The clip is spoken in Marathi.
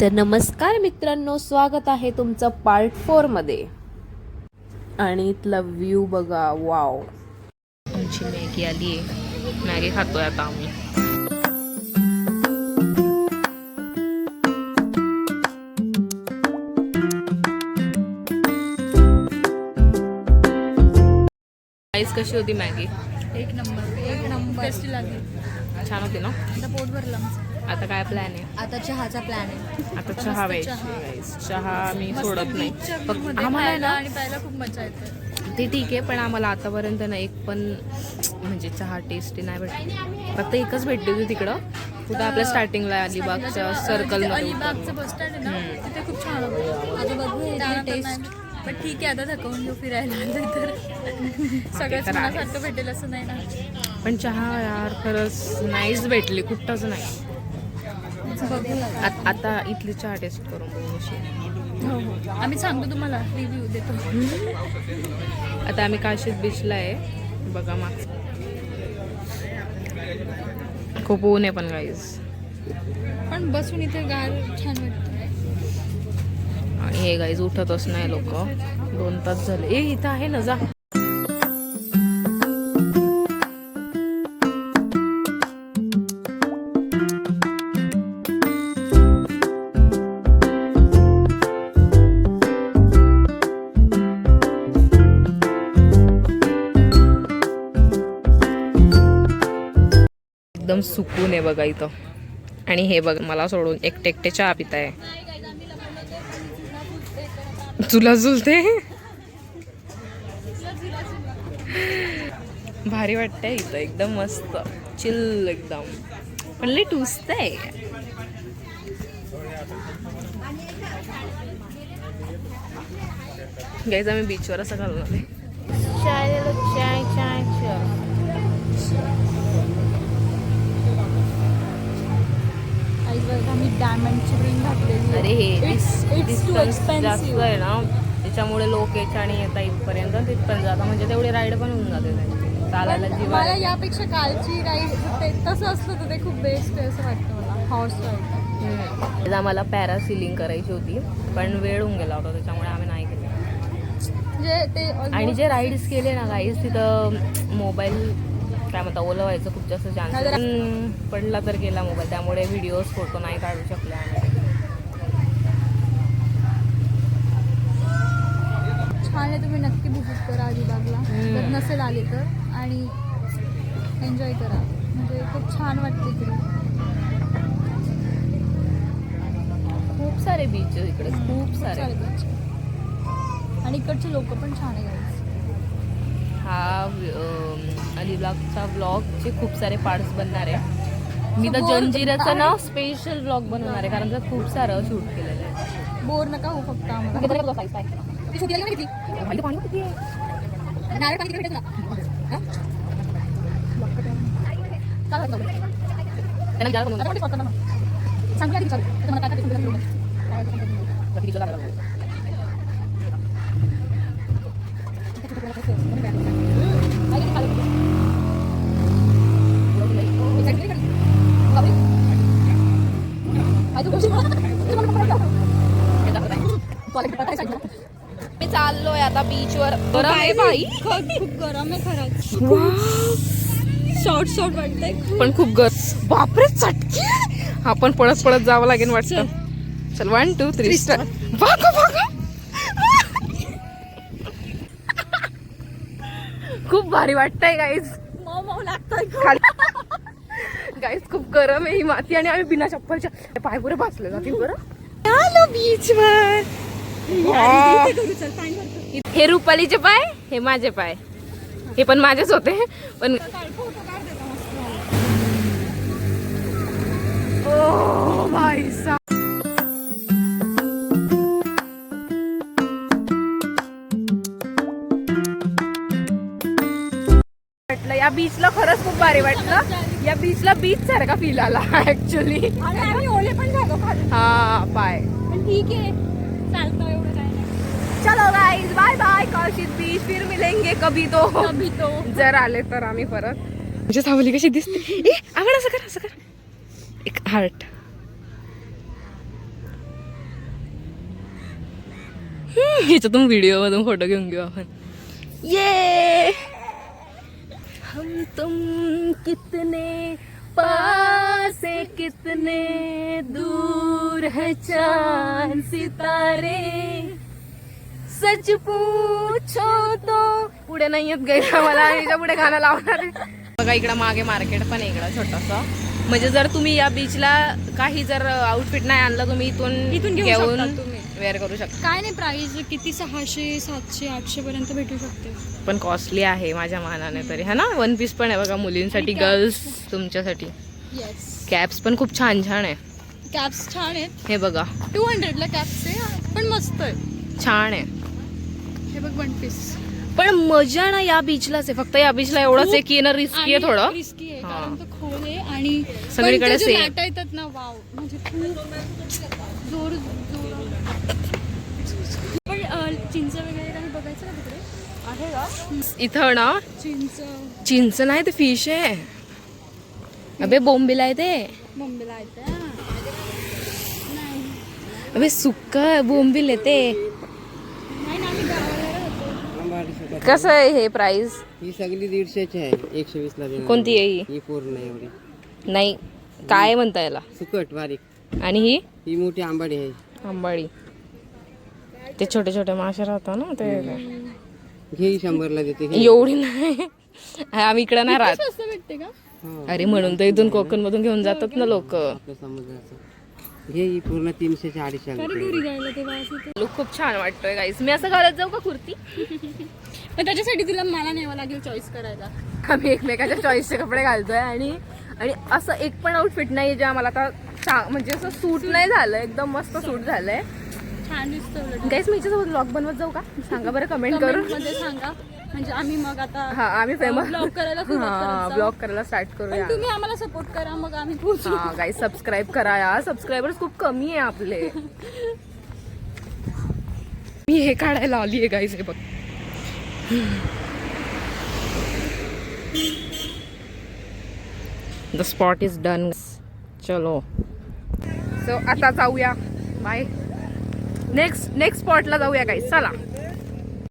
तर नमस्कार मित्रांनो, स्वागत आहे तुमचं पार्ट 4 मध्ये. आणि इथला व्ह्यू बघा, वाव. आमची मॅगी आली आहे, मॅगी खातोय आता आम्ही. आईस कशी होती मॅगी? एक नंबर टेस्टी लागली. छान होती ना? आता पोट भरलं आमचं. आता काय प्लॅन आहे? आता चहाचा प्लॅन आहे. आता चहा प्यायची. चहा मी सोडत नाही. फक्त आम्हाला ना आणि प्यायला खूप मजा येते. ते ठीक आहे, पण आम्हाला आतापर्यंत ना एक पण म्हणजे चहा टेस्टी नाही भेटली. फक्त एकच भेटली होती तिकडं, कुठं आपल्या स्टार्टिंगला अलिबागच्या सर्कल मध्ये. अलिबागचं बस स्टँड आहे ना, तिथे खूप छान होतं. आता बघू टेस्ट. पण ठीक आहे, आता थकवून घेऊ फिरायला तर सगळ्याच मनासारखं भेटेल असं नाही ना. पण चहा यार खरंच नाहीच भेटली, कुठंच नाही. आता इथली चहा टेस्ट करून बघू. हो, आम्ही सांगतो तुम्हाला, रिव्ह्यू देतो. आता आम्ही काशीद बीचला आहे बघा. माग खूप ऊन आहे पण गाईज, पण बसून इथे गार छान वाटतं. आणि हे गाईज उठतच नाही लोक. 2 तास झाले. इथं आहे ना, जा. एकदम सुकून आहे बघा इथं. आणि हे बघ, मला सोडून एकटे चहा पित आहे. तुला झुलते भारी वाटतंय इथं, एकदम मस्त चिल एकदम. पण लई टुसतंय. गाईज आम्ही बीचवर असं घालून आले. आम्ही डायमंडची रिंग घातलेली. अरे हे डिस्टन्स जास्त आहे ना, त्याच्यामुळे लोक याच्या आणि येता इथपर्यंत तिथपर्यंत जातात. म्हणजे तेवढी राईड पण होऊन जाते त्यांची. चालायला मला यापेक्षा कालची राईड तसं असतं तर ते खूप बेस्ट आहे असं वाटतं मला. हॉर्स राईड आम्हाला पॅरासिलिंग करायची होती, पण वेळ होऊन गेला होता, त्याच्यामुळे आम्ही नाही केलं. म्हणजे ते आणि जे राईड्स केले ना गाईज, तिथं मोबाईल काय म्हणता ओलं व्हायचं खूप जास्त चान्स. पडला तर गेला मोबाईल, त्यामुळे व्हिडिओज फोटो नाही काढू शकले आम्ही. छान आहे, तुम्ही नक्की व्हिजिट करा अलिबागला जर नसेल आले तर, आणि एन्जॉय करा. म्हणजे खूप छान वाटते इकडे. खूप सारे बीच इकडे, खूप सारे बीच. आणि इकडचे लोक पण छान आहे गाईज. हा अलिबागचा ब्लॉगचे खूप सारे पार्ट्स बनणार आहे. मी तर जंजिराचं ना स्पेशल ब्लॉग बनवणार आहे, कारण त्यात खूप सारं शूट केलेलं आहे. बोर नका हो फक्त आम्हाला. मी चाललोय आता बीचवर. गरम आहे बाई, खूप गरम आहे खरंच. शॉर्ट वाटतंय पण खूप गरम. बापरे चटके. आपण पळत पळत जावं लागेल वाटतं. चल 1 2 3 स्टार्ट. बघा बघा, खूप भारी वाटतंय गाईज. मऊ लागतंय गाईज खूप गरम आहे ही माती, आणि आम्ही बिना चप्पलच्या पाय पुरे भासले जातील. बरं आलो बीचवर. हे रुपालीचे पाय, हे माझे पाय, हे पण माझेच होते. पण ओ भाई साहब, या बीचला खरंच खूप भारी वाटलं. या बीचला बीच सारखा फील आला ऍक्च्युली. आम्ही ओले पण झालो खाली. हा पाय, पण ठीक आहे, चालतं एवढं काय नाही. चलो guys, bye bye Kashid beach. फिर मिलेंगे कभी तो तो जर आले तर आम्ही परत. म्हणजे सावली कशी दिसते. ए आगळ असं कर, असं कर. एक हार्ट. ह्याच्यातून व्हिडिओ मधून फोटो घेऊन घेऊ आपण. ये हम तुम कितने पास है कितने दूर है चांद सितारे सच पूछो तो. पुढे नाही येत गाईस मला, याच्या पुढे गाणं लावणार आहे. बघा इकडं मागे मार्केट पण आहे इकडं छोटंसं. म्हणजे जर तुम्ही या बीचला काही जर आउटफिट नाही आणलं तुम्ही इथून घेऊ घेऊन शकता तुम्ही. वेअर करू शकता. काय नाही प्राइस किती 600 700 800 पर्यंत भेटू शकते. पण कॉस्टली आहे माझ्या मानाने तरी है ना. वन पीस पण आहे बघा मुलींसाठी, आणि गर्ल्स तुमच्यासाठी. येस कॅप्स पण खूप छान छान आहे. कॅप्स छान आहेत. हे बघा 200ला कॅप्स आहे पण मस्त आहे. छान आहे. हे बघ वन पीस. पण मजा ना या बीचलाच आहे. फक्त या बीचला एवढंच आहे की ना रिस्की आहे थोडं. रिस्की आहे हा. कारण तो खोल आहे आणि सगळीकडे पण ते जे safe. लाटा येतात ना वाव म्हणजे खूप जोर पण चिंच वगैरे काही बघायचं ना तिकडे आहे का. इथं ना चिंच नाही ते फिश आहे. अबे बोंबील आहे ते. मुंबईला येते नाही अबे सुक्क बोंबील आहे ते. नाही ना आम्ही गावाला होतो. कसं आहे हे प्राइस. ही सगळी 150ची आहे. 120 ला देणार. कोणती आहे ही? ही पूर्ण एवढी नाही काय म्हणता याला. सुकट बारीक. आणि ही ही मोठी आंबाडी आहे. आंबाडी. ते छोटे छोटे मासे राहतात ना ते. घे ही 100ला देते. घे. एवढी नाही आम्ही इकडं नाही राहत. स्वस्त भेटते का. हा, अरे म्हणून तर इथून कोकण मधून घेऊन जातात ना लोक. आपल्या समुद्राचं. घे ही पूर्ण 300 च्या 250 अरे रुपये. घरी जायला तेव्हा असं लुक खूप छान वाटतोय गाईस. मी असं घालत जाऊ का कुर्ती. पण त्याच्यासाठी तुला मला न्यावं लागेल चॉईस करायला. आम्ही एकमेकाच्या चॉईसचे कपडे घालतोय आणि आणि असं एक पण आउटफिट नाही जे आम्हाला आता म्हणजे असं सूट नाही झालं. एकदम मस्त सूट झालंय छान दिसतं. गाईस. मी याच्यासोबत ब्लॉग बनवत जाऊ का सांगा बरं कमेंट करून. मध्ये सांगा म्हणजे आम्ही मग आता हा आम्ही फेमस ब्लॉग करायला सुरुवात करत जाऊ. ब्लॉग करायला स्टार्ट करूया. पण तुम्ही आम्हाला सपोर्ट करा मग आम्ही पोहोचू. हा गाईस सबस्क्राईब करा यार. सबस्क्रायबर्स खूप कमी आहे आपले. मी हे काढायला आली आहे गाईस. हे बघ द स्पॉट इज डन. चलो सो आता जाऊया. बाय. नेक्स्ट स्पॉटला जाऊया गाईस. चला.